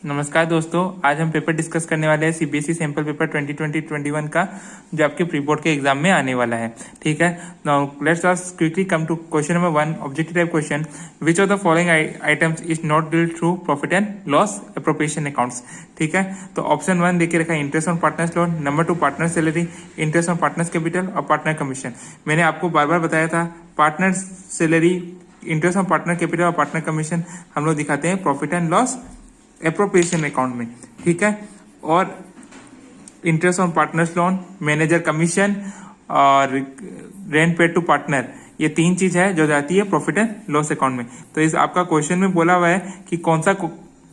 नमस्कार दोस्तों, आज हम पेपर डिस्कस करने वाले हैं सीबीएसई सैंपल पेपर 2020-21 का, जो आपके प्री बोर्ड के एग्जाम में आने वाला है। ठीक है, now let's us quickly come to question number 1, objective type question. Which of the following items is not dealt through profit and loss appropriation accounts. ठीक है, तो ऑप्शन 1 देके रखा है interest on partner's loan, number 2 partner salary, interest on partner's capital और partner commission. मैंने आपको बार बार बताया था, partner salary, interest on partner capital और पार्टनर कमीशन हम लोग दिखाते हैं profit and loss appropriation account में। ठीक है, और interest on partner's loan, manager commission और रेंट पेड टू पार्टनर, ये 3 चीज है जो जाती है प्रॉफिट एंड लॉस अकाउंट में। तो इस आपका क्वेश्चन में बोला हुआ है कि कौन सा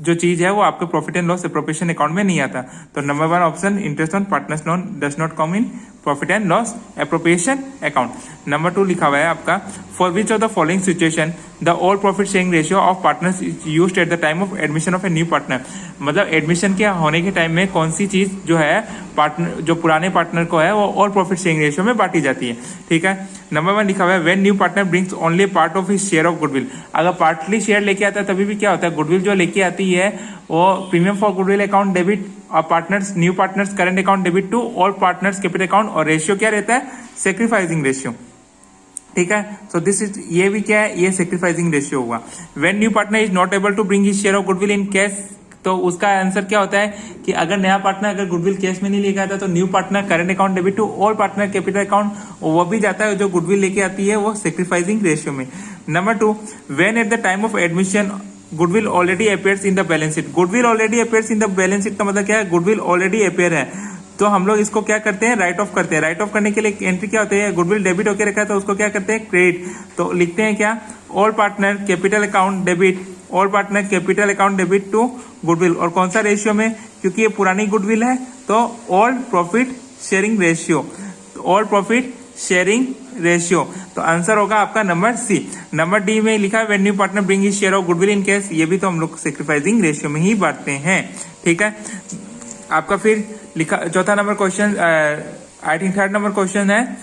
जो चीज है वो आपके profit and loss appropriation account में नहीं आता। तो number 1 option interest on partner's loan does not come in profit and loss appropriation account. Number 2 लिखा हुआ है आपका, for which of the following situation the all profit sharing ratio of partners is used eight the time of admission of a new partner. मतलब admission के होने के time में कौन सी चीज जो है पार्टनर, जो पुराने पार्टनर को है, वो ऑल प्रॉफिट शेयरिंग रेशियो में बांटी जाती है। ठीक है, नंबर 1 लिखा हुआ है, when new partner brings only part of his share of goodwill. अगर पार्टली शेयर लेके आता है तभी भी क्या होता है, गुडविल जो लेके आती है वो premium for goodwill account debit और partners, new partners current account debit to all partners capital account, और रेशियो क्या रहता है, सेक्रीफाइसिंग रेशियो। ठीक है, सो दिस इज, ये भी क्या है, ये सेक्रीफाइसिंग रेशियो हुआ। When new partner is not able to bring his share of goodwill in cash, तो उसका आंसर क्या होता है कि अगर नया पार्टनर अगर गुडविल कैश में नहीं लेके आता तो new partner current account debit to all partner capital account, वो भी जाता है, जो गुडविल लेके आती है वो सेक्रीफाइसिंग रेशियो में। Number 2, when eight the time of admission goodwill already appears in the balance sheet. Goodwill already appears in the balance sheet का मतलब क्या है, गुडविल ऑलरेडी अपेयर है, तो हम लोग इसको क्या करते हैं, राइट ऑफ करते हैं। राइट ऑफ करने के लिए एंट्री क्या होती है, गुडविल डेबिट होकर रखा है तो उसको क्या करते हैं, क्रेडिट। तो लिखते हैं क्या, all partner capital account debit, all partner capital account debit to goodwill, और कौन सा रेशियो में, क्योंकि ये पुरानी गुडविल है तो all profit sharing ratio, all profit sharing ratio. तो आंसर होगा आपका नंबर सी। नंबर डी में लिखा है, when new partner bring his share of goodwill in cash, ये भी तो हम लोग सेक्रीफाइसिंग रेशियो में ही बांटते हैं। ठीक है, आपका फिर लिखा चौथा number question, I think 3rd number question है,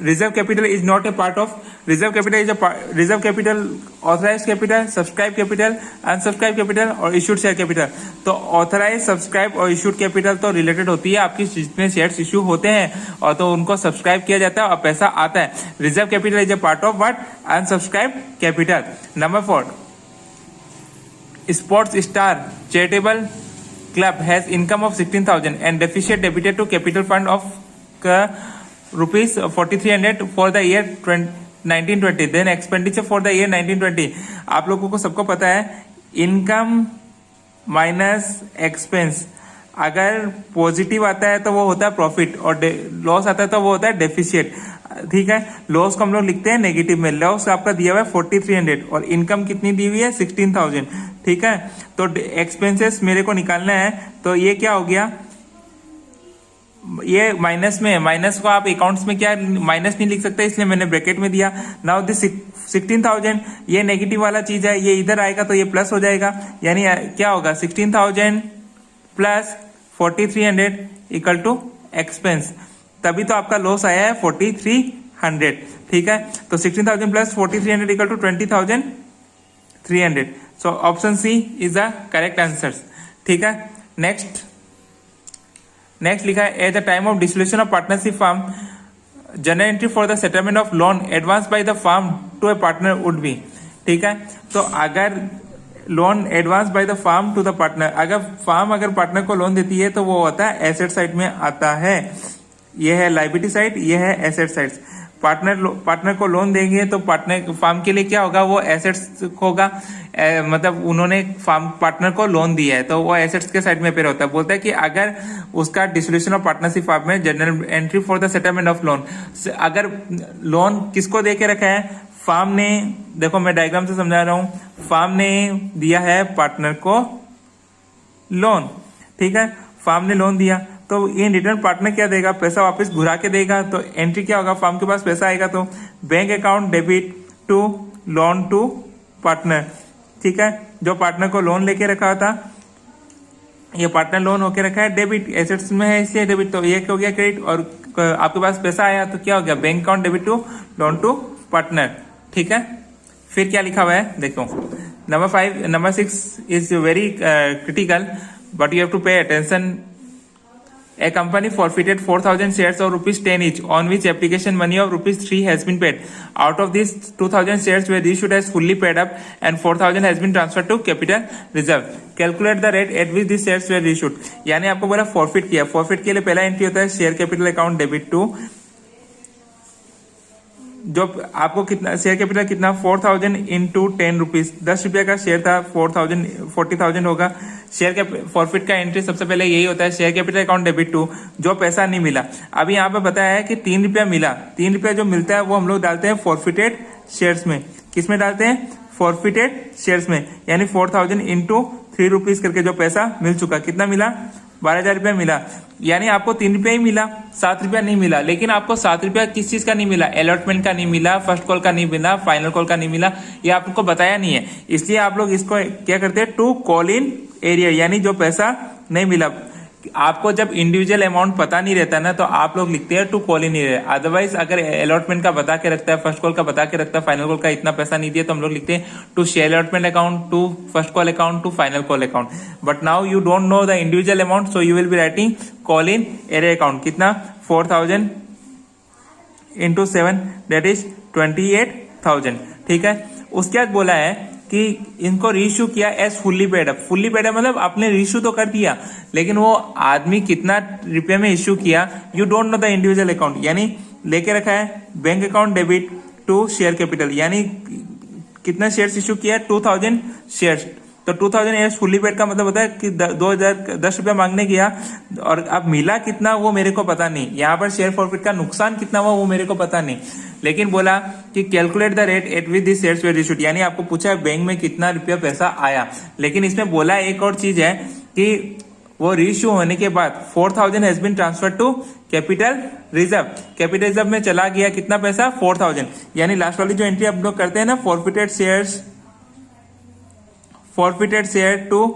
reserve capital is not a part of, reserve capital is reserve capital, authorise capital, subscribe capital, unsubscribe capital और इश्यूड शेयर कैपिटल। तो ऑथराइज, सब्सक्राइब और इश्यूड कैपिटल तो related होती है आपकी जितने shares issue होते हैं, और तो उनको सब्सक्राइब किया जाता है और पैसा आता है। Reserve capital is a part of what, unsubscribe capital. Number 4, sports star charitable club has income of 16,000 and deficit debited to capital fund of rupees 4,300 for the year 1920, then expenditure for the year 1920। आप लोगों को सबको पता है, income minus expense, अगर positive आता है तो वो होता है प्रॉफिट, और लॉस आता है तो वो होता है डेफिशिएट। ठीक है, लॉस को हम लोग लिखते हैं नेगेटिव में। लॉस आपका दिया हुआ है 4,300 और इनकम कितनी दी हुई है, 16,000। ठीक है, तो एक्सपेंसेस मेरे को निकालना है, तो ये क्या हो गया, ये माइनस में, माइनस को आप अकाउंट्स में क्या माइनस नहीं लिख सकते, इसलिए मैंने ब्रैकेट में दिया। नाउ दिस 16,000, ये नेगेटिव वाला चीज है, ये इधर आएगा तो ये प्लस हो जाएगा, यानी क्या होगा, 16,000 प्लस 4,300 इक्वल टू एक्सपेंस, तभी तो आपका लॉस आया है 4,300। ठीक है, तो 16,000 plus 4,300 equal to 20,300। So option C is the correct answer. ठीक है, नेक्स्ट लिखा है, at the time of dissolution of partnership firm general entry for the settlement of loan advance by the firm to a partner would be. ठीक है, तो अगर loan advance by the firm to the partner, अगर firm अगर partner को loan देती है तो वो होता है एसेट साइड में आता है, ये है लाइबिलिटी साइड, ये है एसेट साइड। पार्टनर को लोन देंगे तो पार्टनर फर्म के लिए क्या होगा, वो एसेट्स होगा, मतलब उन्होंने फर्म पार्टनर को लोन दिया है तो वो एसेट्स के साइड में पेयर होता है। बोलता है कि अगर उसका डिसोल्यूशन ऑफ पार्टनरशिप फर्म में general entry for the settlement of loan, अगर लोन किसको दे के रखा है, फर्म ने, देखो मैं डायग्राम से समझा रहा हूं, फर्म ने दिया है पार्टनर को लोन। ठीक है, फर्म ने लोन दिया तो इन रिटर्न पार्टनर क्या देगा, पैसा वापस घुरा के देगा। तो एंट्री क्या होगा, फर्म के पास पैसा आएगा तो bank account debit to loan to partner. ठीक है, जो पार्टनर को लोन लेके रखा था, ये पार्टनर लोन होके रखा है डेबिट, एसेट्स में है इसलिए डेबिट, तो ये हो गया क्रेडिट, और आपके पास पैसा आया तो क्या हो गया, bank account debit to loan to partner. ठीक है, फिर क्या लिखा हुआ है देखो, Number 6 is very critical, but you have to pay attention. A company forfeited 4,000 shares of ₹10 each, on which application money of ₹3 has been paid. Out of these, 2,000 shares were reissued as fully paid up, and 4,000 has been transferred to capital reserve. Calculate the rate at which these shares were reissued. यानी आपको बोला forfeit किया. Forfeit के लिए पहला entry होता है share capital account debit to, जो आपको कितना शेयर कैपिटल कितना 4,000 इंटू 10 रुपीज, 10 रुपया का शेयर था, 4,000 40,000 होगा. शेयर फॉरफिट का एंट्री सबसे पहले यही होता है share capital account debit to, जो पैसा नहीं मिला. अभी यहाँ पे बताया है कि 3 रुपया मिला. 3 रुपया जो मिलता है वो हम लोग डालते हैं फॉरफिटेड शेयर्स में. किस में डालते हैं? फॉरफिटेड शेयर्स में. यानी 4,000 इंटू 3 रुपीज करके जो पैसा मिल चुका, कितना मिला? 12,000 रुपया मिला. यानी आपको 3 रुपया ही मिला, 7 रुपया नहीं मिला. लेकिन आपको 7 रुपया किस चीज का नहीं मिला? अलॉटमेंट का नहीं मिला, फर्स्ट कॉल का नहीं मिला, फाइनल कॉल का नहीं मिला. ये आपको बताया नहीं है. इसलिए आप लोग इसको क्या करते हैं? टू कॉल इन एरिया, यानी जो पैसा नहीं मिला. आपको जब इंडिविजुअल अमाउंट पता नहीं रहता ना, तो आप लोग लिखते हैं to call in arrear. Otherwise अगर अलॉटमेंट का बता के रखता है, फर्स्ट कॉल का बता के रखता है, फाइनल कॉल का इतना पैसा नहीं दिया, तो हम लोग लिखते हैं to share allotment account, to first call account, to final call account. But now you don't know the individual amount, so you will be writing call in arrear account. कितना? 4,000 इंटू 7, दैट इज 28,000. ठीक है. उसके बाद बोला है कि इनको reissue किया as fully paid up. Fully paid up मतलब आपने रीइश्यू तो कर दिया, लेकिन वो आदमी कितना रुपये में इश्यू किया, you don't know the individual account. यानी लेके रखा है bank account debit to share capital, यानी कितना शेयर्स इश्यू किया? 2,000 शेयर्स. तो 2,000 एज फुल्ली पेड का मतलब होता है कि 10 रुपया मांगने गया और अब मिला कितना वो मेरे को पता नहीं. यहाँ पर शेयर फॉरफिट का नुकसान कितना हुआ वो मेरे को पता नहीं. लेकिन बोला कि calculate the rate at which this shares were issued, यानी आपको पूछा है बैंक में कितना रुपया पैसा आया. लेकिन इसमें बोला एक और चीज है कि वो रीइश्यू होने के बाद 4,000 has been transfer to capital reserve. Capital reserve में चला गया कितना पैसा? 4,000. यानी लास्ट वाली जो एंट्री आप लोग करते हैं ना, forfeited share to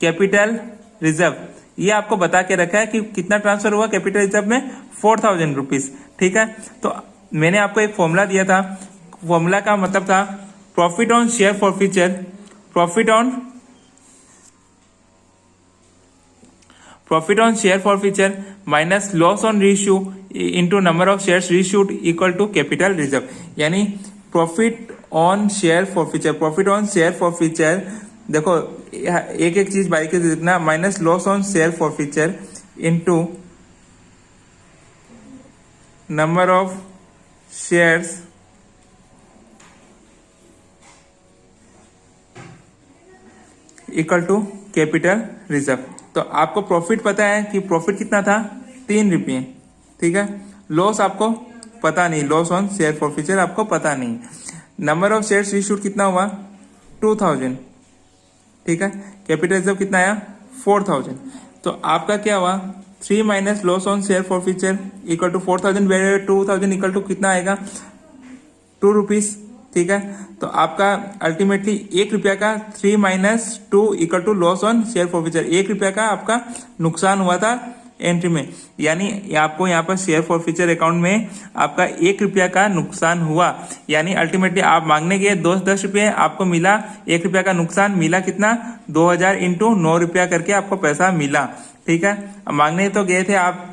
capital reserve, ये आपको बता के रखा है कि कितना ट्रांसफर हुआ कैपिटल रिजर्व में? 4,000 रुपीज. ठीक है. तो मैंने आपको एक फॉर्मूला दिया था. फॉर्मूला का मतलब था profit on share forfeiture, profit on share forfeiture minus loss on reissue into number of shares reissued equal to capital reserve. यानी प्रॉफिट ऑन शेयर फॉरफीचर, देखो एक एक चीज बारीकी से देखना, minus loss on share forfeiture into number of shares equal to capital reserve. तो आपको प्रॉफिट पता है कि प्रॉफिट कितना था? 3 रुपये. ठीक है. लॉस आपको पता नहीं, लॉस ऑन शेयर फॉरफीचर आपको पता नहीं. नंबर ऑफ शेयर्स इशूड कितना हुआ? 2,000. ठीक है. कैपिटल रिजर्व कितना आया? 4,000. तो आपका क्या हुआ? 3 minus loss on share forfeiture equal to 4,000, where 2,000 equal to कितना आएगा? 2 रुपीज. ठीक है. तो आपका अल्टीमेटली 1 रुपया का 3 minus 2 equal to loss on share forfeiture, 1 रुपया का आपका नुकसान हुआ था एंट्री में. यानी आपको यहाँ पर शेयर फॉरफीचर अकाउंट में आपका 1 रुपया का नुकसान हुआ. यानी अल्टीमेटली आप मांगने गए 10 रुपये, आपको मिला 1 रुपया का नुकसान. मिला कितना? 2,000 इंटू 9 रुपया करके आपको पैसा मिला. ठीक है. मांगने तो गए थे आप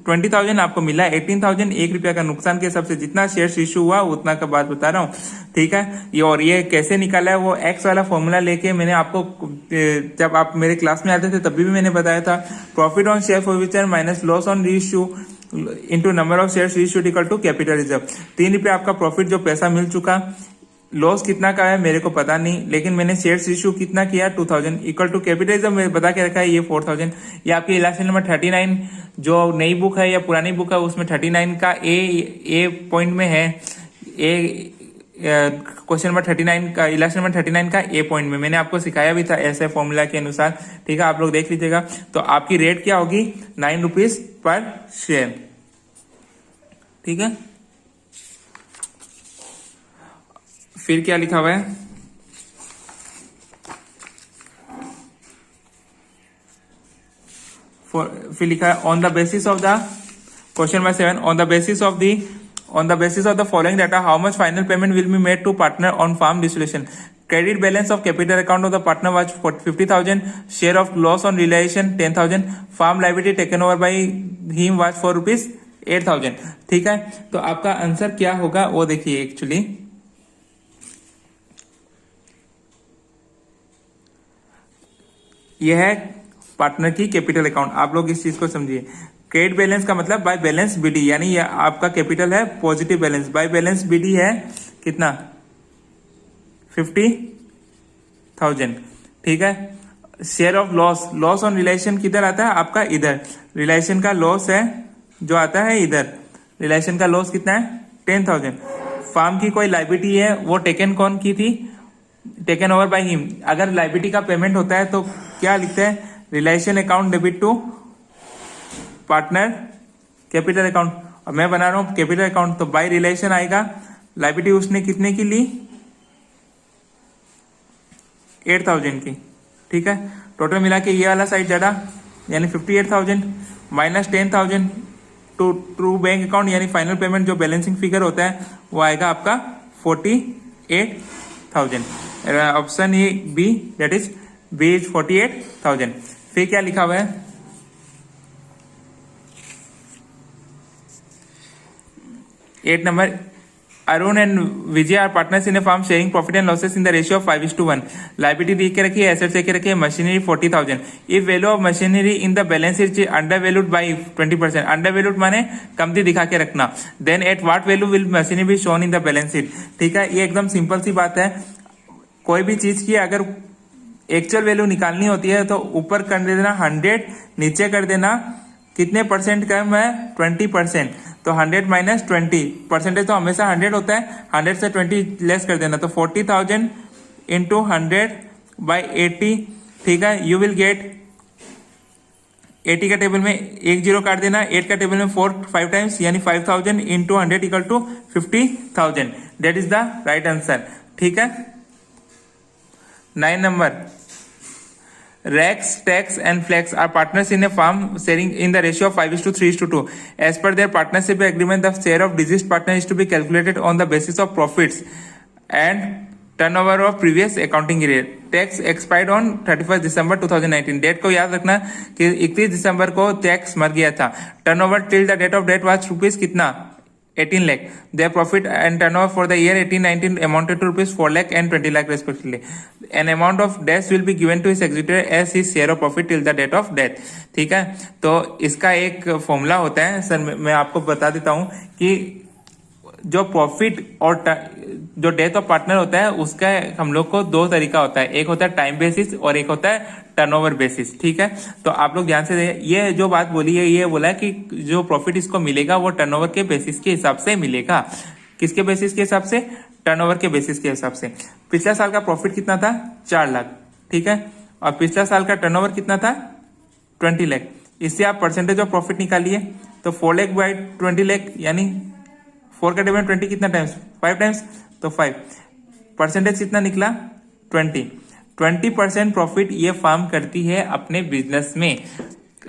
20,000, आपको मिला 18,000. 1 रुपया का नुकसान के हिसाब से जितना शेयर इशू हुआ उतना का बात बता रहा हूँ. ठीक है. ये कैसे निकाला है वो एक्स वाला फॉर्मूला लेके मैंने आपको, जब आप मेरे क्लास में आते थे तभी भी मैंने बताया था. Profit on share forfeiture minus loss on reissue into number of shares reissued equal to capital reserve. 3 रुपया आपका प्रॉफिट जो पैसा मिल चुका. लॉस कितना का है मेरे को पता नहीं, लेकिन मैंने शेयर्स इशू कितना किया? 2,000 इक्वल टू कैपिटल रिजर्व में बता के रखा है ये 4,000. ये आपकी इलेक्शन नंबर 39 जो नई बुक है या पुरानी बुक है उसमें 39 का ए पॉइंट में है. क्वेश्चन नंबर 39 का, इलेक्शन नंबर 39 का ए पॉइंट में मैंने आपको सिखाया भी था ऐसे फॉर्मूला के अनुसार. ठीक है. आप लोग देख लीजिएगा. तो आपकी रेट क्या होगी? 9 रुपीज पर शेयर. ठीक है. फिर क्या लिखा हुआ है? फिर लिखा है on the basis of the question number 7, on the basis of the following data how much final payment will be made to partner on firm dissolution. Credit balance of capital account of the partner was 50,000. Share of loss on realization 10,000. Farm liability taken over by him was for rupees 8,000. ठीक है, तो आपका answer क्या होगा वो देखिए. Actually यह है पार्टनर की कैपिटल अकाउंट. आप लोग इस चीज को समझिए. क्रेडिट बैलेंस का मतलब बाय बैलेंस बीडी, यानी ये आपका कैपिटल है positive balance. By balance BD है कितना 50,000. ठीक है. Share of loss on realisation किधर आता है आपका, इधर. रिलेशन का लॉस है जो आता है इधर. रिलेशन का लॉस कितना है 10,000. फार्म की कोई लाइबिलिटी है वो टेकन कौन की थी, टेकन ओवर बाय हिम. अगर लाइबिलिटी का पेमेंट होता है तो क्या लिखते हैं, realisation account debit to partner capital account. और मैं बना रहा हूं कैपिटल अकाउंट, तो बाय रिलेशन आएगा. लाइबिलिटी उसने कितने की ली 8,000 की. ठीक है. टोटल मिला के ये वाला साइड ज्यादा यानी 58,000 माइनस 10,000 टू बैंक अकाउंट, यानी फाइनल पेमेंट जो बैलेंसिंग फिगर होता है वो आएगा आपका 48,000. Option A B, that is B is 48,000. फिर क्या लिखा हुआ है 8 नंबर. Arun and Vijay are partners in a firm sharing profit and losses in the ratio of 5:1. Liability देख के रखिए, assets देख के रखिए. Machinery 40,000. If value of machinery in the balance sheet is undervalued by 20%. Undervalued माने कमती दिखा के रखना. Then at what value will machinery be shown in the balance sheet? ठीक है, ये एकदम सिंपल सी बात है. कोई भी चीज की अगर एक्चुअल वैल्यू निकालनी होती है तो ऊपर कर देना 100, नीचे कर देना कितने परसेंट कम है 20%. तो 100 माइनस 20 परसेंटेज तो हमेशा 100 होता है. 100 से 20 लेस कर देना, तो 40,000 इंटू 100 बाई 80. ठीक है, यू विल गेट 80 का टेबल में 1 0 काट देना. 8 का टेबल में 4 5 टाइम्स यानी 5,000 into 100 equal to 50,000. That is the right answer. ठीक है. 9 नंबर. Rex, Tex and Flex are partners in a firm sharing in the ratio of 5:3:2. As per their partnership agreement, the share of deceased partner is to be calculated on the basis of profits and turnover of previous accounting year. Tex expired on 31st December 2019. Date को याद रखना कि 31 दिसंबर को Tex मर गया था. Turnover till the date of death was rupees कितना 18 lakh. Their profit and turnover for the year 18-19 amounted to rupees 4 lakh and 20 lakh respectively. An amount of death will be given to his executor as his share of profit till the date of death. ठीक है. तो इसका एक formula होता है sir, मैं आपको बता देता हूं कि जो प्रॉफिट और जो डेथ ऑफ पार्टनर होता है उसका हम लोग को दो तरीका होता है. एक होता है टाइम बेसिस और एक होता है टर्नओवर बेसिस. ठीक है. तो आप लोग ध्यान से ये जो बात बोली है, ये बोला कि जो प्रॉफिट इसको मिलेगा वो टर्नओवर के बेसिस के हिसाब से मिलेगा. किसके बेसिस के हिसाब से, टर्नओवर के बेसिस के हिसाब से. पिछला साल का प्रॉफिट कितना था 4 लाख. ठीक है. और पिछला साल का टर्नओवर कितना था 20 लाख. इससे आप परसेंटेज ऑफ प्रॉफिट निकालिए. तो 4 लाख बाई 20 लाख यानी 4 का टेबल 20 कितना टाइम्स 5 टाइम्स, तो 5. परसेंटेज कितना निकला 20% प्रॉफिट ये फार्म करती है अपने बिजनेस में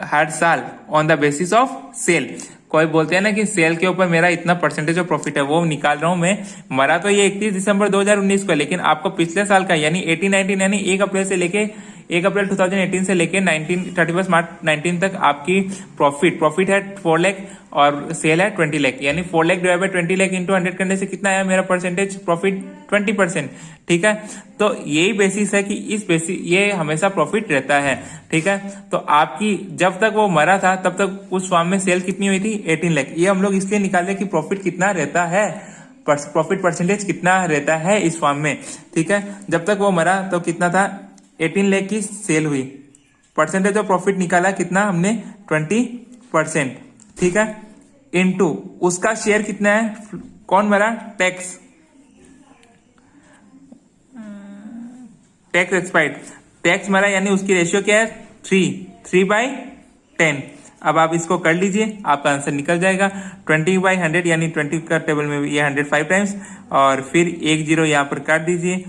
हर साल on the basis of sale. कोई बोलते हैं ना कि सेल के ऊपर मेरा इतना परसेंटेज ऑफ प्रॉफिट है, वो निकाल रहा हूं मैं. मरा तो ये 31 दिसंबर 2019 को, लेकिन आपको पिछले साल का यानी 18-19 यानी 1 अप्रैल से लेके 1 अप्रैल 2018 से लेके 31 मार्च 19 तक आपकी प्रॉफिट है 4 लाख और सेल है 20 लाख. यानी 4 lakh divide by 20 lakh into 100 करने से कितना आया मेरा परसेंटेज प्रॉफिट 20%. ठीक है. तो यही बेसिस है कि इस बेसिस ये हमेशा प्रॉफिट रहता है. ठीक है. तो आपकी जब तक वो मरा था तब तक उस फॉर्म में सेल कितनी हुई थी 18 लाख. ये हम लोग इसलिए निकाले कि प्रॉफिट कितना रहता है, प्रॉफिट परसेंटेज कितना रहता है इस फॉर्म में. ठीक है. जब तक वो मरा तो कितना था 18 लाख की सेल हुई. परसेंटेज ऑफ प्रॉफिट निकाला कितना हमने 20%. ठीक है. इनटू उसका शेयर कितना है, कौन मरा टैक्स एक्सपायर्ड. टैक्स मरा यानी उसकी रेशियो क्या है 3/10. अब आप इसको कर लीजिए, आपका आंसर निकल जाएगा. 20/100 यानी 20 का टेबल में ये 105 टाइम्स और फिर 1 0 यहाँ पर काट दीजिए.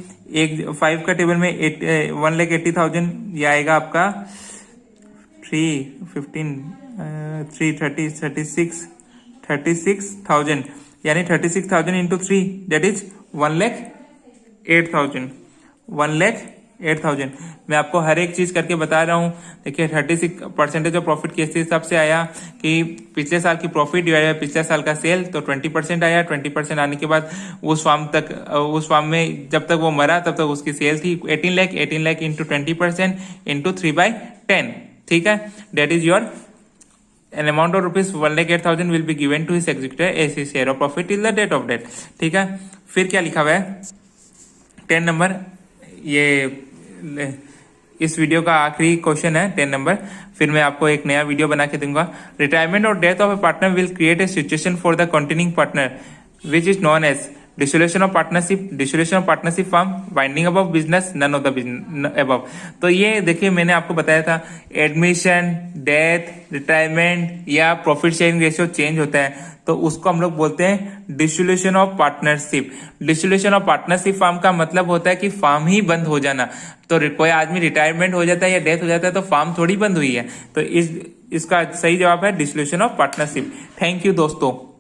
5 का टेबल में 1,80,000 ये आएगा आपका 36,000 यानी 36,000 इंटू 3 दैट इज 1,08,000. 1,08,000। मैं आपको हर एक चीज करके बता रहा हूँ। देखिए 36% ऑफ प्रॉफिट किस हिसाब से आया कि पिछले साल की प्रॉफिट डिवाइडेड पिछले साल का सेल, तो 20% आया। 20% आने के बाद उस फार्म में जब तक वो मरा तब तक उसकी सेल थी 18 लाख। 18 लाख इंटू 20% इंटू 3/10, ठीक है। Debt is your an amount of rupees 1,08,000 will be given to his executor as his share of profit till the date of death, ठीक है। फिर क्या लिखा हुआ है 10 नंबर, ये इस वीडियो का आखिरी क्वेश्चन है 10 नंबर। फिर मैं आपको एक नया वीडियो बना के दूंगा। रिटायरमेंट और death of a partner will create a situation for the continuing partner which is known as dissolution of partnership firm, winding up of business, none of the above. तो ये देखिए मैंने आपको बताया था एडमिशन, डेथ, रिटायरमेंट या profit sharing ratio change होता है तो उसको हम लोग बोलते हैं dissolution of partnership. Dissolution of partnership firm का मतलब होता है कि फॉर्म ही बंद हो जाना। तो कोई आदमी रिटायरमेंट हो जाता है या डेथ हो जाता है तो फॉर्म थोड़ी बंद हुई है। तो इसका सही जवाब है dissolution of partnership. Thank you दोस्तों।